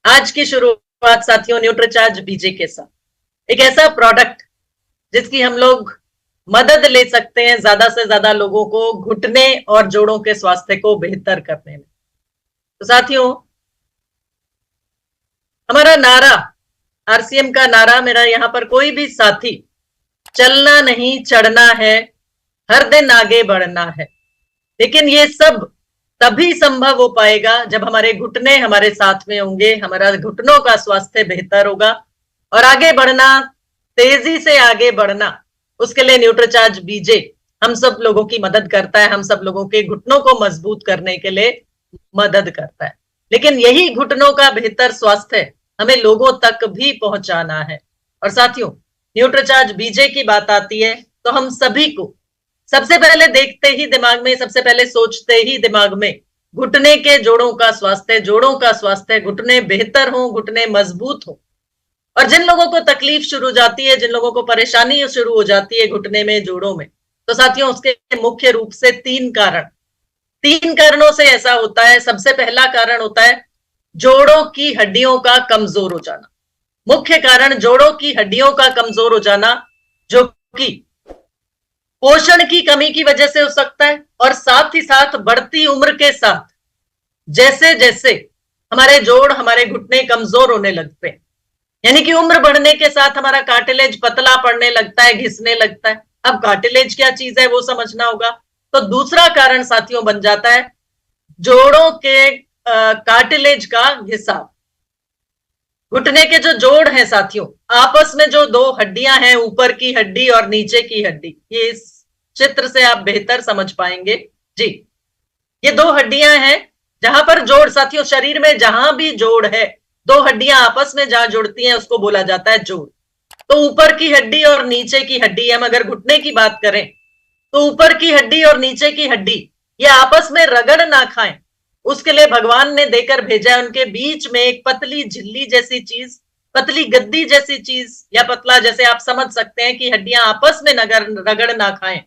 आज की शुरुआत साथियों न्यूट्रीचार्ज बीजे के साथ, एक ऐसा प्रोडक्ट जिसकी हम लोग मदद ले सकते हैं ज्यादा से ज्यादा लोगों को घुटने और जोड़ों के स्वास्थ्य को बेहतर करने में। तो साथियों, हमारा नारा, आरसीएम का नारा, मेरा यहां पर कोई भी साथी चलना नहीं चढ़ना है, हर दिन आगे बढ़ना है। लेकिन ये सब तभी संभव हो पाएगा जब हमारे घुटने हमारे साथ में होंगे, हमारा घुटनों का स्वास्थ्य बेहतर होगा। और आगे बढ़ना, तेजी से आगे बढ़ना, उसके लिए न्यूट्रीचार्ज बीजे हम सब लोगों की मदद करता है, हम सब लोगों के घुटनों को मजबूत करने के लिए मदद करता है। लेकिन यही घुटनों का बेहतर स्वास्थ्य हमें लोगों तक भी पहुंचाना है। और साथियों, न्यूट्रीचार्ज बीजे की बात आती है तो हम सभी को सबसे पहले देखते ही दिमाग में, सबसे पहले सोचते ही दिमाग में घुटने के जोड़ों का स्वास्थ्य, जोड़ों का स्वास्थ्य, घुटने बेहतर हो, घुटने मजबूत हो। और जिन लोगों को तकलीफ शुरू हो जाती है, जिन लोगों को परेशानी शुरू हो जाती है घुटने में, जोड़ों में, तो साथियों उसके मुख्य रूप से तीन कारणों से ऐसा होता है। सबसे पहला कारण होता है जोड़ों की हड्डियों का कमजोर हो जाना। मुख्य कारण जोड़ों की हड्डियों का कमजोर हो जाना, जो कि पोषण की कमी की वजह से हो सकता है, और साथ ही साथ बढ़ती उम्र के साथ जैसे जैसे हमारे जोड़, हमारे घुटने कमजोर होने लगते हैं, यानी कि उम्र बढ़ने के साथ हमारा कार्टिलेज पतला पड़ने लगता है, घिसने लगता है। अब कार्टिलेज क्या चीज है वो समझना होगा। तो दूसरा कारण साथियों बन जाता है जोड़ों के कार्टिलेज का घिसाव। घुटने के जो जोड़ हैं साथियों, आपस में जो दो हड्डियां हैं, ऊपर की हड्डी और नीचे की हड्डी, ये इस चित्र से आप बेहतर समझ पाएंगे जी। ये दो हड्डियां हैं जहां पर जोड़, साथियों शरीर में जहां भी जोड़ है, दो हड्डियां आपस में जहां जुड़ती हैं उसको बोला जाता है जोड़। तो ऊपर की हड्डी और नीचे की हड्डी, हम अगर घुटने की बात करें तो ऊपर की हड्डी और नीचे की हड्डी ये आपस में रगड़ ना खाएं, उसके लिए भगवान ने देकर भेजा है उनके बीच में एक पतली झिल्ली जैसी चीज, पतली गद्दी जैसी चीज, या पतला, जैसे आप समझ सकते हैं कि हड्डियां आपस में रगड़ ना खाएं,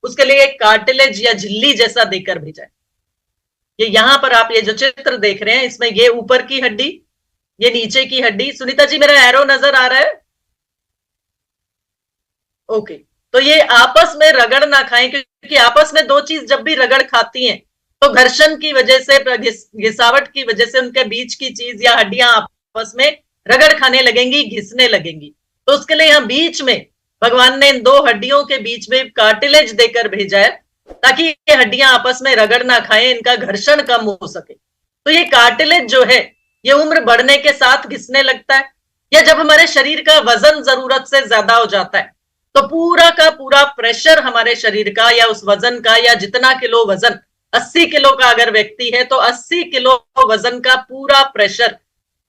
उसके लिए एक कार्टिलेज या झिल्ली जैसा देकर भेजा है। ये यहां पर आप ये जो चित्र देख रहे हैं, इसमें ये ऊपर की हड्डी, ये नीचे की हड्डी। सुनीता जी, मेरा एरो नजर आ रहा है? ओके। तो ये आपस में रगड़ ना खाएं, क्योंकि आपस में दो चीज जब भी रगड़ खाती हैं तो घर्षण की वजह से, घिसावट की वजह से उनके बीच की चीज या हड्डियां आपस में रगड़ खाने लगेंगी, घिसने लगेंगी। तो उसके लिए यहां बीच में भगवान ने इन दो हड्डियों के बीच में कार्टिलेज देकर भेजा है, ताकि ये हड्डियां आपस में रगड़ ना खाएं, इनका घर्षण कम हो सके। तो ये कार्टिलेज जो है ये उम्र बढ़ने के साथ घिसने लगता है, या जब हमारे शरीर का वजन जरूरत से ज्यादा हो जाता है तो पूरा का पूरा प्रेशर हमारे शरीर का, या उस वजन का, या जितना किलो वजन, 80 किलो का अगर व्यक्ति है तो 80 किलो वजन का पूरा प्रेशर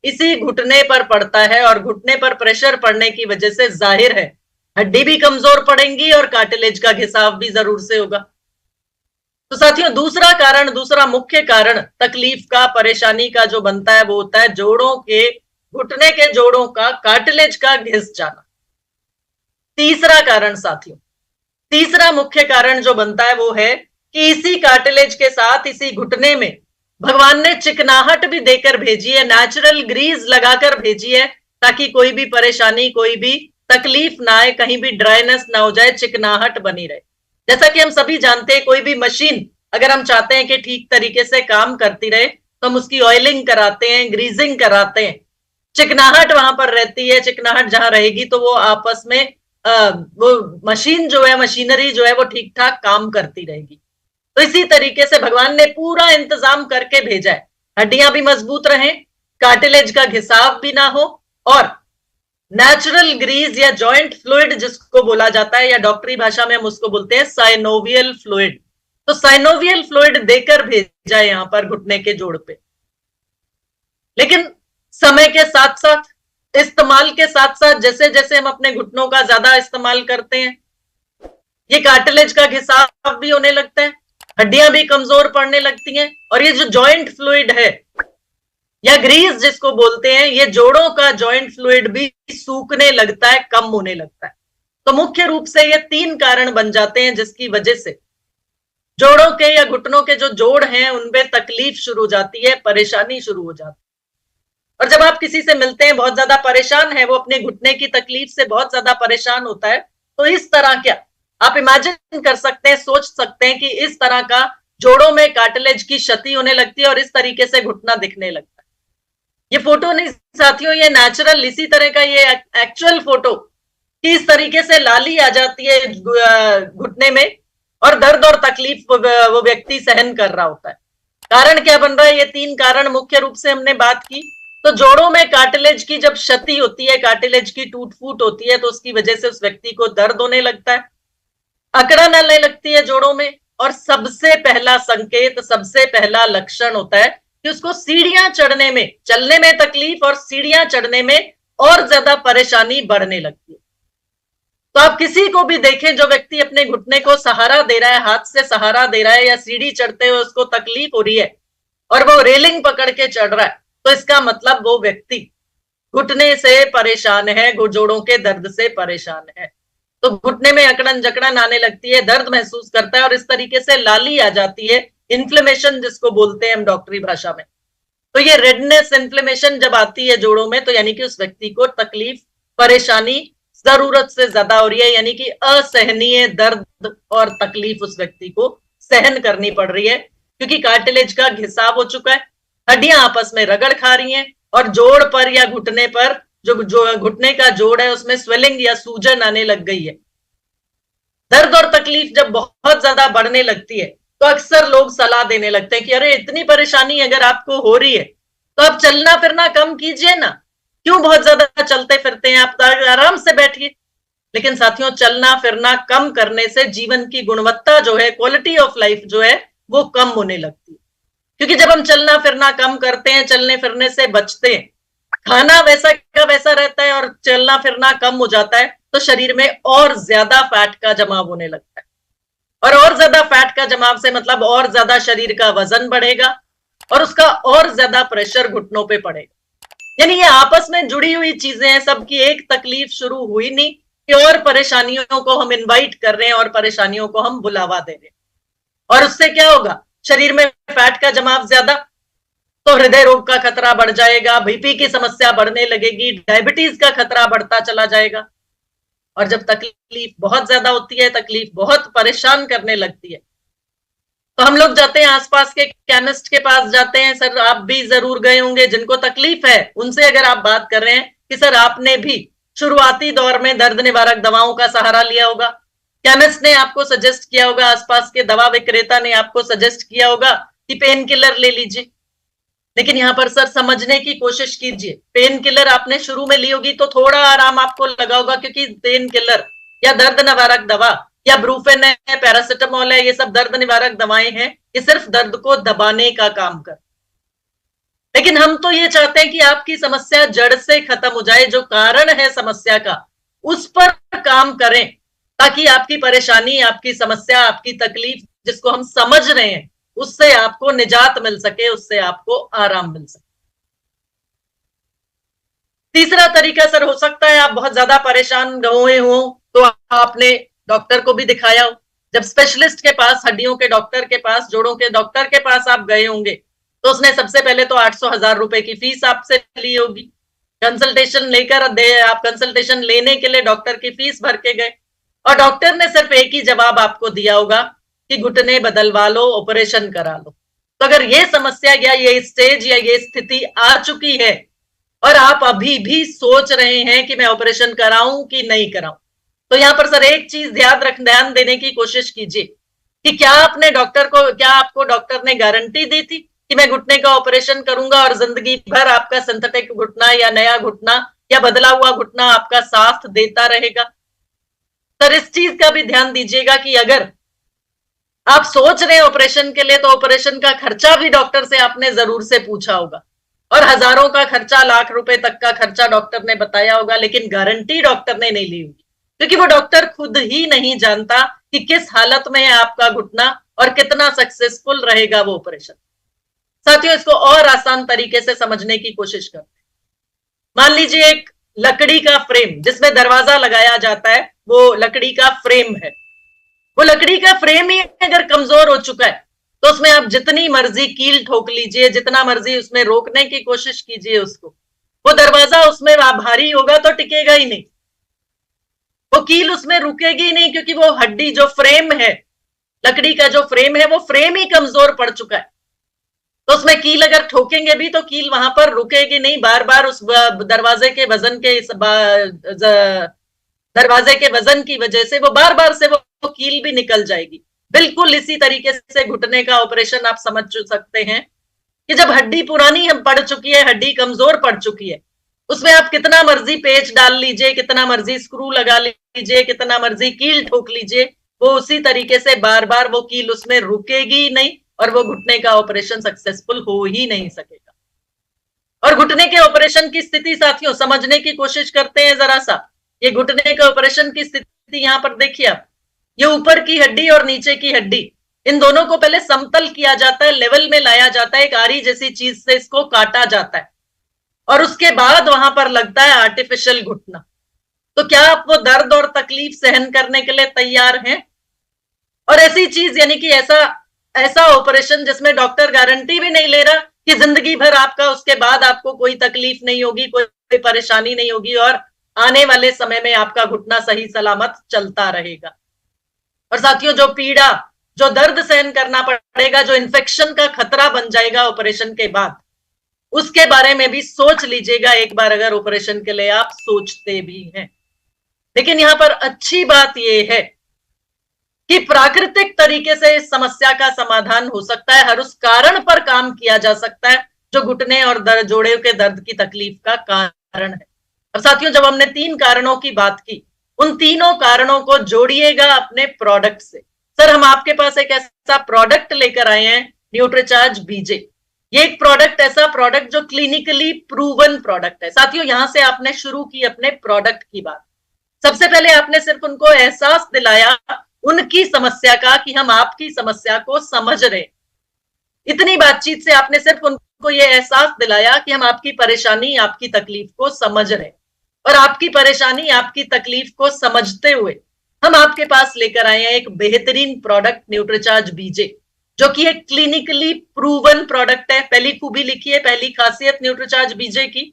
इसी घुटने पर पड़ता है। और घुटने पर प्रेशर पड़ने की वजह से जाहिर है हड्डी भी कमजोर पड़ेंगी और कार्टिलेज का घिसाव भी जरूर से होगा। तो साथियों दूसरा कारण, दूसरा मुख्य कारण तकलीफ का, परेशानी का जो बनता है वो होता है जोड़ों के, घुटने के जोड़ों का कार्टिलेज का घिस जाना। तीसरा कारण साथियों, तीसरा मुख्य कारण जो बनता है वो है कि इसी कार्टिलेज के साथ, इसी घुटने में भगवान ने चिकनाहट भी देकर भेजी है, नेचुरल ग्रीस लगाकर भेजी है, ताकि कोई भी परेशानी, कोई भी तकलीफ ना आए, कहीं भी ड्राइनेस ना हो जाए, चिकनाहट बनी रहे। जैसा कि हम सभी जानते हैं, कोई भी मशीन अगर हम चाहते हैं कि ठीक तरीके से काम करती रहे तो हम उसकी ऑयलिंग कराते हैं, ग्रीजिंग कराते हैं। चिकनाहट वहां पर रहती है, चिकनाहट जहां रहेगी तो वो आपस में वो मशीन जो है, मशीनरी जो है वो ठीक ठाक काम करती रहेगी। तो इसी तरीके से भगवान ने पूरा इंतजाम करके भेजा है, हड्डियां भी मजबूत रहें, कार्टिलेज का घिसाव भी ना हो, और नेचुरल ग्रीस या जॉइंट फ्लूइड जिसको बोला जाता है, या डॉक्टरी भाषा में हम उसको बोलते हैं साइनोवियल फ्लूइड। तो साइनोवियल फ्लूइड देकर भेजा है यहां पर घुटने के जोड़ पे। लेकिन समय के साथ साथ, इस्तेमाल के साथ साथ, जैसे जैसे हम अपने घुटनों का ज्यादा इस्तेमाल करते हैं, ये कार्टिलेज का घिसाव भी होने लगता है, हड्डियां भी कमजोर पड़ने लगती हैं, और ये जो जॉइंट फ्लूइड है या ग्रीस जिसको बोलते हैं, ये जोड़ों का जॉइंट फ्लूइड भी सूखने लगता है, कम होने लगता है। तो मुख्य रूप से ये तीन कारण बन जाते हैं जिसकी वजह से जोड़ों के या घुटनों के जो जोड़ हैं उनमें तकलीफ शुरू हो जाती है, परेशानी शुरू हो जाती है। और जब आप किसी से मिलते हैं, बहुत ज्यादा परेशान है, वो अपने घुटने की तकलीफ से बहुत ज्यादा परेशान होता है, तो इस तरह क्या आप इमेजिन कर सकते हैं, सोच सकते हैं कि इस तरह का जोड़ों में कार्टिलेज की क्षति होने लगती है और इस तरीके से घुटना दिखने लगता है। ये फोटो नहीं साथियों, ये नेचुरल इसी तरह का ये एक्चुअल फोटो कि इस तरीके से लाली आ जाती है घुटने में और दर्द और तकलीफ वो व्यक्ति सहन कर रहा होता है। कारण क्या बन रहा है? ये 3 कारण मुख्य रूप से हमने बात की। तो जोड़ों में कार्टिलेज की जब क्षति होती है, कार्टिलेज की टूट फूट होती है, तो उसकी वजह से उस व्यक्ति को दर्द होने लगता है, अकड़न आने लगती है जोड़ों में, और सबसे पहला संकेत, सबसे पहला लक्षण होता है कि उसको सीढ़ियां चढ़ने में, चलने में तकलीफ और सीढ़ियां चढ़ने में और ज्यादा परेशानी बढ़ने लगती है। तो आप किसी को भी देखें जो व्यक्ति अपने घुटने को सहारा दे रहा है, हाथ से सहारा दे रहा है, या सीढ़ी चढ़ते हुए उसको तकलीफ हो रही है और वो रेलिंग पकड़ के चढ़ रहा है, तो इसका मतलब वो व्यक्ति घुटने से परेशान है, जोड़ों के दर्द से परेशान है। तो घुटने में अकड़न जकड़न आने लगती है, दर्द महसूस करता है और इस तरीके से लाली आ जाती है, इन्फ्लेमेशन जिसको बोलते हैं हम डॉक्टरी भाषा में। तो ये रेडनेस, इन्फ्लेमेशन जब आती है जोड़ों में, तो यानी कि उस व्यक्ति को तकलीफ, परेशानी जरूरत से ज्यादा हो रही है, यानी कि असहनीय दर्द और तकलीफ उस व्यक्ति को सहन करनी पड़ रही है, क्योंकि कार्टिलेज का घिसाव हो चुका है, हड्डियां आपस में रगड़ खा रही हैं और जोड़ पर या घुटने पर, जो घुटने का जोड़ है उसमें स्वेलिंग या सूजन आने लग गई है। दर्द और तकलीफ जब बहुत ज्यादा बढ़ने लगती है तो अक्सर लोग सलाह देने लगते हैं कि अरे इतनी परेशानी अगर आपको हो रही है तो आप चलना फिरना कम कीजिए ना, क्यों बहुत ज्यादा चलते फिरते हैं, आप आराम से बैठिए। लेकिन साथियों, चलना फिरना कम करने से जीवन की गुणवत्ता जो है, क्वालिटी ऑफ लाइफ जो है, वो कम होने लगती है। क्योंकि जब हम चलना फिरना कम करते हैं, चलने फिरने से बचते हैं, खाना वैसा का वैसा रहता है और चलना फिरना कम हो जाता है, तो शरीर में और ज्यादा फैट का जमाव होने लगता है, और ज्यादा फैट का जमाव से मतलब और ज्यादा शरीर का वजन बढ़ेगा और उसका और ज्यादा प्रेशर घुटनों पे पड़ेगा। यानी ये आपस में जुड़ी हुई चीजें हैं, सबकी एक तकलीफ शुरू हुई नहीं कि और परेशानियों को हम इनवाइट कर रहे हैं और परेशानियों को हम बुलावा दे रहे हैं, और उससे क्या होगा? शरीर में फैट का जमाव ज्यादा, तो हृदय रोग का खतरा बढ़ जाएगा, बीपी की समस्या बढ़ने लगेगी, डायबिटीज का खतरा बढ़ता चला जाएगा। और जब तकलीफ बहुत ज्यादा होती है, तकलीफ बहुत परेशान करने लगती है, तो हम लोग जाते हैं आसपास के केमिस्ट के पास जाते हैं। सर आप भी जरूर गए होंगे, जिनको तकलीफ है उनसे अगर आप बात कर रहे हैं कि सर आपने भी शुरुआती दौर में दर्द निवारक दवाओं का सहारा लिया होगा, केमिस्ट ने आपको सजेस्ट किया होगा, आसपास के दवा विक्रेता ने आपको सजेस्ट किया होगा कि पेन किलर ले लीजिए। लेकिन यहाँ पर सर समझने की कोशिश कीजिए, पेन किलर आपने शुरू में ली होगी तो थोड़ा आराम आपको लगा होगा, क्योंकि पेन किलर या दर्द निवारक दवा या ब्रूफेन है, पैरासिटामोल है, ये सब दर्द निवारक दवाएं हैं, ये सिर्फ दर्द को दबाने का काम कर। लेकिन हम तो ये चाहते हैं कि आपकी समस्या जड़ से खत्म हो जाए, जो कारण है समस्या का उस पर काम करें, ताकि आपकी परेशानी, आपकी समस्या, आपकी तकलीफ जिसको हम समझ रहे हैं, उससे आपको निजात मिल सके, उससे आपको आराम मिल सके। तीसरा तरीका सर, हो सकता है आप बहुत ज्यादा परेशान हुए हो तो आपने डॉक्टर को भी दिखाया हो। जब स्पेशलिस्ट के पास, हड्डियों के डॉक्टर के पास, जोड़ों के डॉक्टर के पास आप गए होंगे, तो उसने सबसे पहले तो 800,000 रुपए की फीस आपसे ली होगी। कंसल्टेशन लेकर आप कंसल्टेशन लेने के लिए डॉक्टर की फीस भर के गए, और डॉक्टर ने सिर्फ एक ही जवाब आपको दिया होगा कि घुटने बदलवा लो, ऑपरेशन करा लो। तो अगर ये समस्या या ये स्टेज या ये स्थिति आ चुकी है और आप अभी भी सोच रहे हैं कि मैं ऑपरेशन कराऊं कि नहीं कराऊं, तो यहां पर सर एक चीज ध्यान देने की कोशिश कीजिए कि क्या आपको डॉक्टर ने गारंटी दी थी कि मैं घुटने का ऑपरेशन करूंगा और जिंदगी भर आपका सिंथेटिक घुटना या नया घुटना या बदला हुआ घुटना आपका साथ देता रहेगा? सर इस चीज का भी ध्यान दीजिएगा कि अगर आप सोच रहे हैं ऑपरेशन के लिए, तो ऑपरेशन का खर्चा भी डॉक्टर से आपने जरूर से पूछा होगा, और हजारों का खर्चा, लाख रुपए तक का खर्चा डॉक्टर ने बताया होगा, लेकिन गारंटी डॉक्टर ने नहीं ली होगी, क्योंकि वो डॉक्टर खुद ही नहीं जानता कि किस हालत में है आपका घुटना और कितना सक्सेसफुल रहेगा वो ऑपरेशन। साथियों, इसको और आसान तरीके से समझने की कोशिश करते हैं। मान लीजिए एक लकड़ी का फ्रेम जिसमें दरवाजा लगाया जाता है, वो लकड़ी का फ्रेम है। वो लकड़ी का फ्रेम ही अगर कमजोर हो चुका है तो उसमें आप जितनी मर्जी कील ठोक लीजिए, जितना मर्जी उसमें रोकने की कोशिश कीजिए उसको, वो दरवाजा उसमें भारी होगा तो टिकेगा ही नहीं, वो कील उसमें रुकेगी नहीं, क्योंकि वो हड्डी जो फ्रेम है, लकड़ी का जो फ्रेम है, वो फ्रेम ही कमजोर पड़ चुका है। तो उसमें कील अगर ठोकेंगे भी तो कील वहां पर रुकेगी नहीं, बार बार उस दरवाजे के वजन के दरवाजे के वजन की वजह से वो बार बार से वो कील भी निकल जाएगी। बिल्कुल इसी तरीके से घुटने का ऑपरेशन आप समझ सकते हैं कि जब हड्डी पुरानी पड़ चुकी है, हड्डी कमजोर पड़ चुकी है, उसमें आप कितना मर्जी पेच डाल लीजिए, कितना मर्जी स्क्रू लगा लीजिए, कितना मर्जी कील ठोक लीजिए, वो उसी तरीके से बार बार वो कील उसमें रुकेगी नहीं और वो घुटने का ऑपरेशन सक्सेसफुल हो ही नहीं सकेगा। और घुटने के ऑपरेशन की स्थिति साथियों समझने की कोशिश करते हैं जरा सा। ये घुटने के ऑपरेशन की स्थिति यहां पर देखिए आप, ये ऊपर की हड्डी और नीचे की हड्डी, इन दोनों को पहले समतल किया जाता है, लेवल में लाया जाता है, एक आरी जैसी चीज से इसको काटा जाता है और उसके बाद वहां पर लगता है आर्टिफिशियल घुटना। तो क्या आप वो दर्द और तकलीफ सहन करने के लिए तैयार हैं? और ऐसी चीज यानी कि ऐसा ऑपरेशन जिसमें डॉक्टर गारंटी भी नहीं ले रहा कि जिंदगी भर आपका उसके बाद आपको कोई तकलीफ नहीं होगी, कोई परेशानी नहीं होगी और आने वाले समय में आपका घुटना सही सलामत चलता रहेगा। और साथियों जो पीड़ा, जो दर्द सहन करना पड़ेगा, जो इन्फेक्शन का खतरा बन जाएगा ऑपरेशन के बाद, उसके बारे में भी सोच लीजिएगा एक बार, अगर ऑपरेशन के लिए आप सोचते भी हैं। लेकिन यहां पर अच्छी बात यह है कि प्राकृतिक तरीके से इस समस्या का समाधान हो सकता है, हर उस कारण पर काम किया जा सकता है जो घुटने और जोड़ों के दर्द की तकलीफ का कारण है। और साथियों जब हमने 3 कारणों की बात की, उन तीनों कारणों को जोड़िएगा अपने प्रोडक्ट से। सर हम आपके पास एक ऐसा प्रोडक्ट लेकर आए हैं, न्यूट्रीचार्ज बीजे। ये एक प्रोडक्ट, ऐसा प्रोडक्ट जो क्लिनिकली प्रूवन प्रोडक्ट है। साथियों यहां से आपने शुरू की अपने प्रोडक्ट की बात। सबसे पहले आपने सिर्फ उनको एहसास दिलाया उनकी समस्या का कि हम आपकी समस्या को समझ रहे। इतनी बातचीत से आपने सिर्फ उनको ये एहसास दिलाया कि हम आपकी परेशानी, आपकी तकलीफ को समझ रहे, और आपकी परेशानी, आपकी तकलीफ को समझते हुए हम आपके पास लेकर आए हैं एक बेहतरीन प्रोडक्ट न्यूट्रीचार्ज बीजे, जो कि एक क्लिनिकली प्रूवन प्रोडक्ट है। पहली खूबी लिखी है, पहली खासियत न्यूट्रीचार्ज बीजे की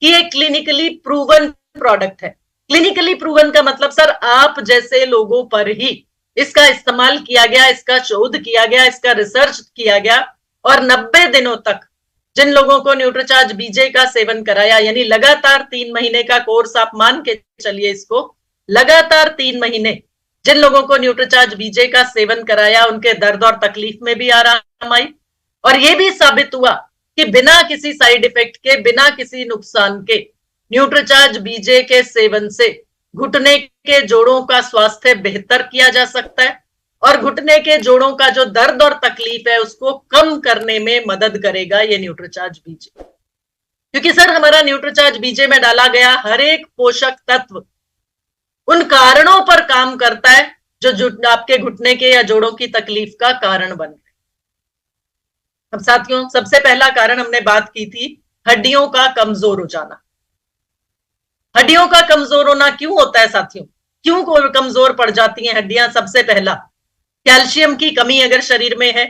कि एक क्लिनिकली प्रूवन प्रोडक्ट है। क्लिनिकली प्रूवन का मतलब सर आप जैसे लोगों पर ही इसका इस्तेमाल किया गया, इसका शोध किया गया, इसका रिसर्च किया गया, और 90 दिनों तक जिन लोगों को न्यूट्रीचार्ज बीजे का सेवन कराया, यानी लगातार 3 महीने का कोर्स आप मान के चलिए इसको, लगातार 3 महीने जिन लोगों को न्यूट्रीचार्ज बीजे का सेवन कराया, उनके दर्द और तकलीफ में भी आराम आई, और यह भी साबित हुआ कि बिना किसी साइड इफेक्ट के, बिना किसी नुकसान के न्यूट्रीचार्ज बीजे के सेवन से घुटने के जोड़ों का स्वास्थ्य बेहतर किया जा सकता है, और घुटने के जोड़ों का जो दर्द और तकलीफ है उसको कम करने में मदद करेगा ये न्यूट्रीचार्ज बीजे। क्योंकि सर हमारा न्यूट्रीचार्ज बीजे में डाला गया हर एक पोषक तत्व उन कारणों पर काम करता है जो आपके घुटने के या जोड़ों की तकलीफ का कारण बन रहे। अब साथियों सबसे पहला कारण हमने बात की थी हड्डियों का कमजोर हो जाना। हड्डियों का कमजोर होना क्यों होता है साथियों? क्यों कमजोर पड़ जाती हैं हड्डियां? सबसे पहला, कैल्शियम की कमी अगर शरीर में है,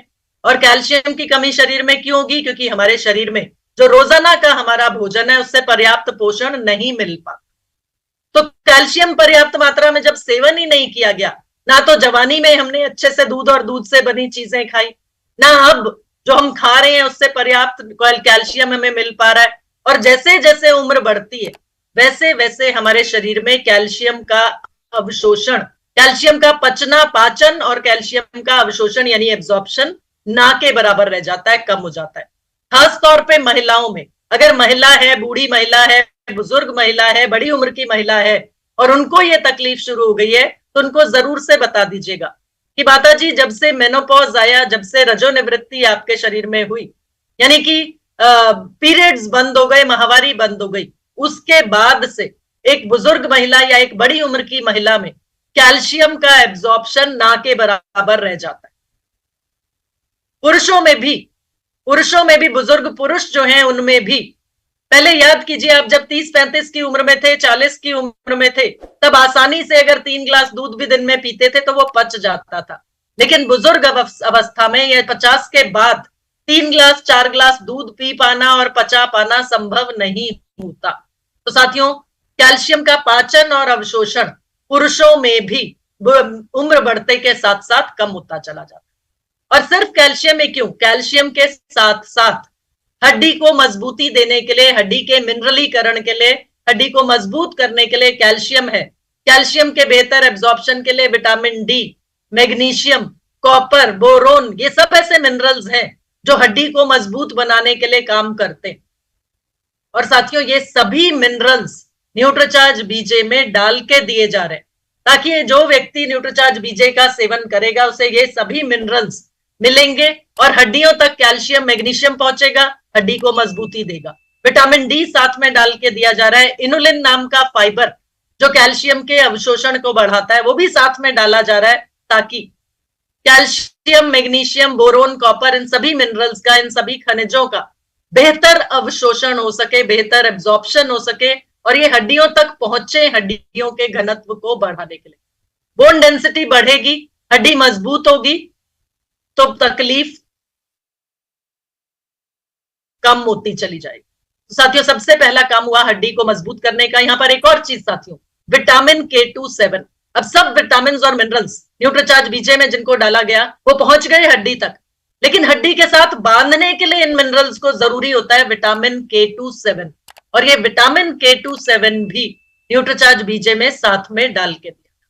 और कैल्शियम की कमी शरीर में क्यों होगी? क्योंकि हमारे शरीर में जो रोजाना का हमारा भोजन है उससे पर्याप्त पोषण नहीं मिल पाता। तो कैल्शियम पर्याप्त मात्रा में जब सेवन ही नहीं किया गया, ना तो जवानी में हमने अच्छे से दूध और दूध से बनी चीजें खाई, ना अब जो हम खा रहे हैं उससे पर्याप्त कैल्शियम हमें मिल पा रहा है, और जैसे जैसे उम्र बढ़ती है वैसे वैसे हमारे शरीर में कैल्शियम का अवशोषण, कैल्शियम का पचना, पाचन, और कैल्शियम का अवशोषण यानी एब्जॉर्प्शन ना के बराबर रह जाता है, कम हो जाता है। खास तौर पे महिलाओं में, अगर महिला है, बूढ़ी महिला है, बुजुर्ग महिला है, बड़ी उम्र की महिला है, और उनको ये तकलीफ शुरू हो गई है, तो उनको जरूर से बता दीजिएगा कि माता जी जब से मेनोपॉज आया, जब से रजोनिवृत्ति आपके शरीर में हुई, यानी कि पीरियड्स बंद हो गए, माहवारी बंद हो गई, उसके बाद से एक बुजुर्ग महिला या एक बड़ी उम्र की महिला में कैल्शियम का एब्जॉर्प्शन ना के बराबर रह जाता है। पुरुषों में भी बुजुर्ग पुरुष जो हैं उनमें भी, पहले याद कीजिए आप जब 30-35 की उम्र में थे, 40 की उम्र में थे, तब आसानी से अगर 3 गिलास दूध भी दिन में पीते थे तो वो पच जाता था। लेकिन बुजुर्ग अवस्था में या 50 के बाद 3 गिलास 4 गिलास दूध पी पाना और पचा पाना संभव नहीं होता। तो साथियों, कैल्शियम का पाचन और अवशोषण पुरुषों में भी उम्र बढ़ते के साथ साथ कम होता चला जाता है। और सिर्फ कैल्शियम में क्यों, कैल्शियम के साथ साथ हड्डी को मजबूती देने के लिए, हड्डी के मिनरलीकरण के लिए, हड्डी को मजबूत करने के लिए कैल्शियम है। कैल्शियम के बेहतर एब्जॉर्प्शन के लिए vitamin D, magnesium, copper, boron, ये सब ऐसे मिनरल्स हैं जो हड्डी को मजबूत बनाने के लिए काम करते हैं। और साथियों, ये सभी मिनरल्स न्यूट्रीचार्ज बीजे में डाल के दिए जा रहे हैं, ताकि जो व्यक्ति न्यूट्रीचार्ज बीजे का सेवन करेगा उसे ये सभी मिनरल्स मिलेंगे और हड्डियों तक कैल्शियम, मैग्नीशियम पहुंचेगा, हड्डी को मजबूती देगा। विटामिन डी साथ में डाल के दिया जा रहा है। इनुलिन नाम का फाइबर जो कैल्शियम के अवशोषण को बढ़ाता है, वो भी साथ में डाला जा रहा है, ताकि कैल्शियम, मैग्नीशियम, बोरोन, कॉपर, इन सभी मिनरल्स का, इन सभी खनिजों का बेहतर अवशोषण हो सके, बेहतर एब्जॉर्प्शन हो सके और ये हड्डियों तक पहुंचे, हड्डियों के घनत्व को बढ़ाने के लिए। बोन डेंसिटी बढ़ेगी, हड्डी मजबूत होगी तो तकलीफ कम होती चली जाएगी। तो साथियों, सबसे पहला काम हुआ हड्डी को मजबूत करने का। यहां पर एक और चीज साथियों, विटामिन K27। अब सब विटामिन और मिनरल्स न्यूट्रीचार्ज बीजे में जिनको डाला गया वो पहुंच गए हड्डी तक, लेकिन हड्डी के साथ बांधने के लिए इन मिनरल्स को जरूरी होता है विटामिन K27, और ये विटामिन K27 भी न्यूट्रीचार्ज बीजे में साथ में डाल के दिया।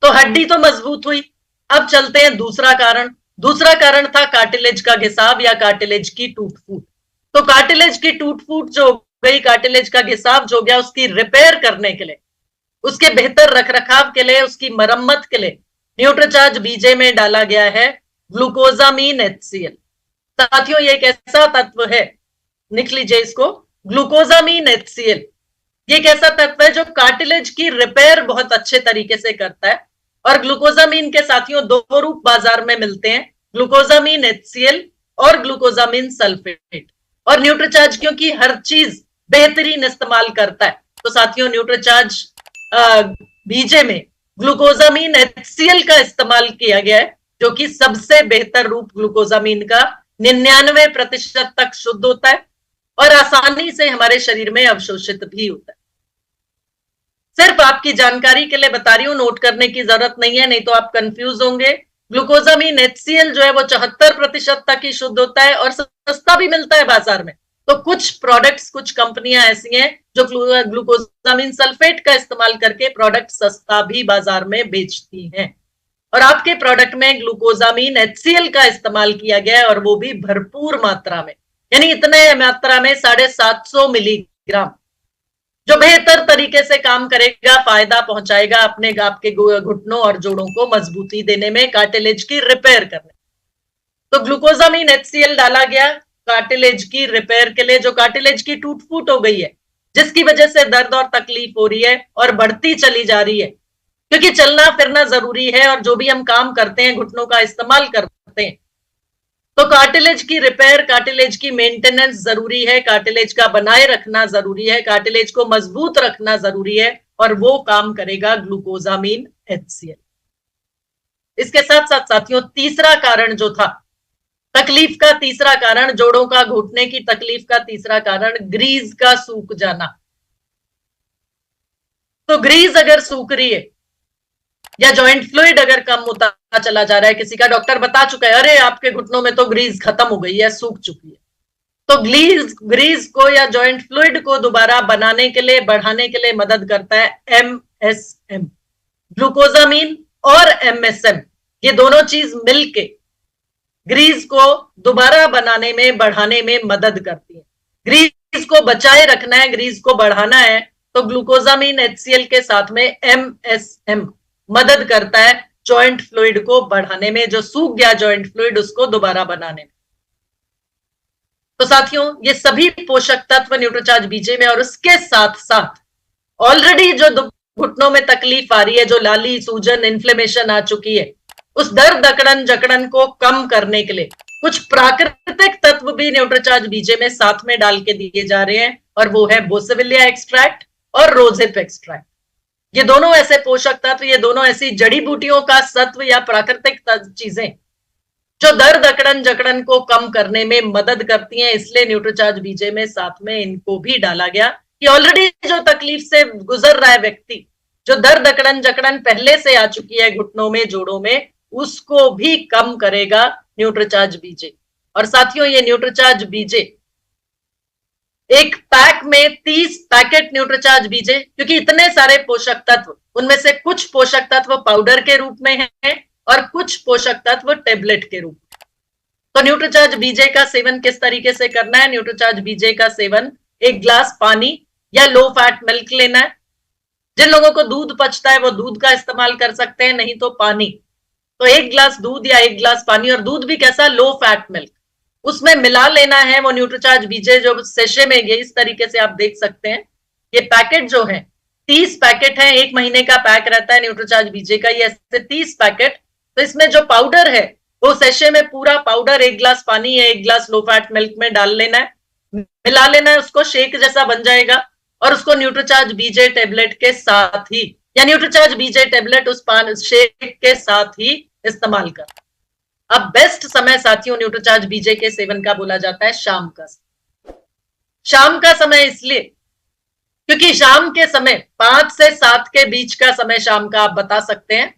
तो हड्डी तो मजबूत हुई। अब चलते हैं दूसरा कारण। दूसरा कारण था कार्टिलेज का घिसाव या कार्टिलेज की टूट फूट। तो कार्टिलेज की टूट फूट जो गई, कार्टिलेज का घिसाव जो गया, उसकी रिपेयर करने के लिए, उसके बेहतर रखरखाव के लिए, उसकी मरम्मत के लिए न्यूट्रीचार्ज बीजे में डाला गया है ग्लूकोजामीन HCl। साथियों, ये एक ऐसा तत्व है, लिख लीजिए इसको, ग्लूकोजामीन HCl। ये एक ऐसा तत्व है जो कार्टिलेज की रिपेयर बहुत अच्छे तरीके से करता है। और ग्लूकोजामीन के साथियों दो रूप बाजार में मिलते हैं, ग्लूकोजामीन HCl और ग्लूकोजामीन सल्फेट। और न्यूट्रीचार्ज क्योंकि हर चीज बेहतरीन इस्तेमाल करता है, तो साथियों न्यूट्रीचार्ज बीजे में ग्लूकोजामीन HCl का इस्तेमाल किया गया है, जो कि सबसे बेहतर रूप ग्लूकोजामीन का 99% तक शुद्ध होता है और आसानी से हमारे शरीर में अवशोषित भी होता है। सिर्फ आपकी जानकारी के लिए बता रही हूं, नोट करने की जरूरत नहीं है, नहीं तो आप कंफ्यूज होंगे। ग्लूकोजामीन HCl जो है वो 74% तक ही शुद्ध होता है और सस्ता भी मिलता है बाजार में। तो कुछ प्रोडक्ट्स, कुछ कंपनियां ऐसी हैं जो ग्लूकोजामीन सल्फेट का इस्तेमाल करके प्रोडक्ट सस्ता भी बाजार में बेचती हैं, और आपके प्रोडक्ट में ग्लूकोजामीन HCl का इस्तेमाल किया गया है और वो भी भरपूर मात्रा में, यानी इतने मात्रा में 750 मिलीग्राम, जो बेहतर तरीके से काम करेगा, फायदा पहुंचाएगा अपने आपके घुटनों और जोड़ों को मजबूती देने में, कार्टिलेज की रिपेयर करने। तो ग्लूकोजामीन HCl डाला गया कार्टिलेज की रिपेयर के लिए, जो कार्टिलेज की टूट फूट हो गई है, जिसकी वजह से दर्द और तकलीफ हो रही है और बढ़ती चली जा रही है, क्योंकि चलना फिरना जरूरी है और जो भी हम काम करते हैं घुटनों का इस्तेमाल करते हैं, तो कार्टिलेज की रिपेयर, कार्टिलेज की मेंटेनेंस जरूरी है, कार्टिलेज का बनाए रखना जरूरी है, कार्टिलेज को मजबूत रखना जरूरी है, और वो काम करेगा ग्लूकोजामीन HCl। इसके साथ साथ साथियों तीसरा कारण जो था, तकलीफ का तीसरा कारण, जोड़ों का, घुटने की तकलीफ का तीसरा कारण, ग्रीज का सूख जाना। तो ग्रीज अगर सूख रही है या जॉइंट फ्लूइड अगर कम होता चला जा रहा है, किसी का डॉक्टर बता चुका है अरे आपके घुटनों में तो ग्रीज खत्म हो गई है, सूख चुकी है, तो ग्रीज को या जॉइंट फ्लूइड को दोबारा बनाने के लिए, बढ़ाने के लिए मदद करता है MSM, ग्लूकोजामीन और MSM, ये दोनों चीज मिलके ग्रीज को दोबारा बनाने में, बढ़ाने में मदद करती है। ग्रीज को बचाए रखना है, ग्रीज को बढ़ाना है, तो ग्लूकोजामीन HCl के साथ में MSM मदद करता है जॉइंट फ्लूइड को बढ़ाने में, जो सूख गया जॉइंट फ्लूइड उसको दोबारा बनाने में। तो साथियों ये सभी पोषक तत्व न्यूट्रीचार्ज बीजे में, और उसके साथ साथ ऑलरेडी जो घुटनों में तकलीफ आ रही है, जो लाली, सूजन, इन्फ्लेमेशन आ चुकी है, उस दर्द, अकड़न, जकड़न को कम करने के लिए कुछ प्राकृतिक तत्व भी न्यूट्रीचार्ज बीजे में साथ में डाल के दिए जा रहे हैं, और वो है बोसेविलिया एक्सट्रैक्ट और रोजहिप एक्सट्रैक्ट। ये दोनों ऐसे पोषक तत्व, ये दोनों ऐसी जड़ी बूटियों का सत्व या प्राकृतिक चीजें जो दर्द अकड़न जकड़न को कम करने में मदद करती हैं। इसलिए न्यूट्रीचार्ज बीजे में साथ में इनको भी डाला गया कि ऑलरेडी जो तकलीफ से गुजर रहा है व्यक्ति, जो दर्द अकड़न जकड़न पहले से आ चुकी है घुटनों में, जोड़ों में, उसको भी कम करेगा न्यूट्रीचार्ज बीजे। और साथियों, ये न्यूट्रीचार्ज बीजे एक पैक में 30 पैकेट न्यूट्रीचार्ज बीजे, क्योंकि इतने सारे पोषक तत्व, उनमें से कुछ पोषक तत्व पाउडर के रूप में हैं और कुछ पोषक तत्व टेबलेट के रूप में। तो न्यूट्रीचार्ज बीजे का सेवन किस तरीके से करना है? न्यूट्रीचार्ज बीजे का सेवन 1 गिलास पानी या लो फैट मिल्क लेना है। जिन लोगों को दूध पचता है वो दूध का इस्तेमाल कर सकते हैं, नहीं तो पानी। तो 1 गिलास दूध या 1 गिलास पानी, और दूध भी कैसा? Low fat milk. उसमें मिला लेना है वो न्यूट्रीचार्ज बीजे जो सेशे में, ये इस तरीके से आप देख सकते हैं। ये पैकेट जो है 30 पैकेट है, 1 महीने का पैक रहता है न्यूट्रीचार्ज बीजे का, ये ऐसे 30 पैकेट। तो इसमें जो पाउडर है वो सेशे में पूरा पाउडर 1 गिलास पानी या 1 गिलास लो फैट मिल्क में डाल लेना है, मिला लेना है, उसको शेक जैसा बन जाएगा। और उसको न्यूट्रीचार्ज बीजे टेबलेट के साथ ही, या न्यूट्रीचार्ज बीजे टेबलेट उस शेक के साथ ही इस्तेमाल कर। अब बेस्ट समय साथियों न्यूट्रीचार्ज बीजे के सेवन का बोला जाता है शाम का। शाम का समय इसलिए क्योंकि शाम के समय 5 से 7 के बीच का समय शाम का आप बता सकते हैं।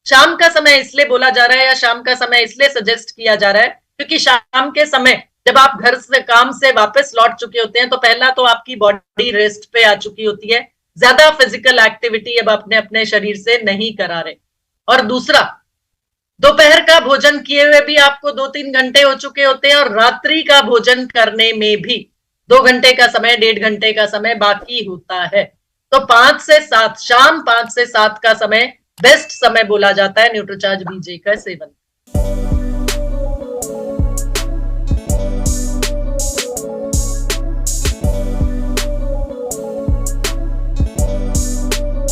शाम का समय इसलिए बोला जा रहा है या शाम का समय इसलिए सजेस्ट किया जा रहा है क्योंकि शाम के समय जब आप घर से, काम से वापस लौट चुके होते हैं, तो पहला तो आपकी बॉडी रेस्ट पे आ चुकी होती है, ज्यादा फिजिकल एक्टिविटी अब अपने अपने शरीर से नहीं करा रहे। और दूसरा, दोपहर का भोजन किए हुए भी आपको 2-3 घंटे हो चुके होते हैं, और रात्रि का भोजन करने में भी 2 घंटे का समय, 1.5 घंटे का समय बाकी होता है। तो 5 से 7, शाम 5 से 7 का समय बेस्ट समय बोला जाता है न्यूट्रीचार्ज बीजे का सेवन।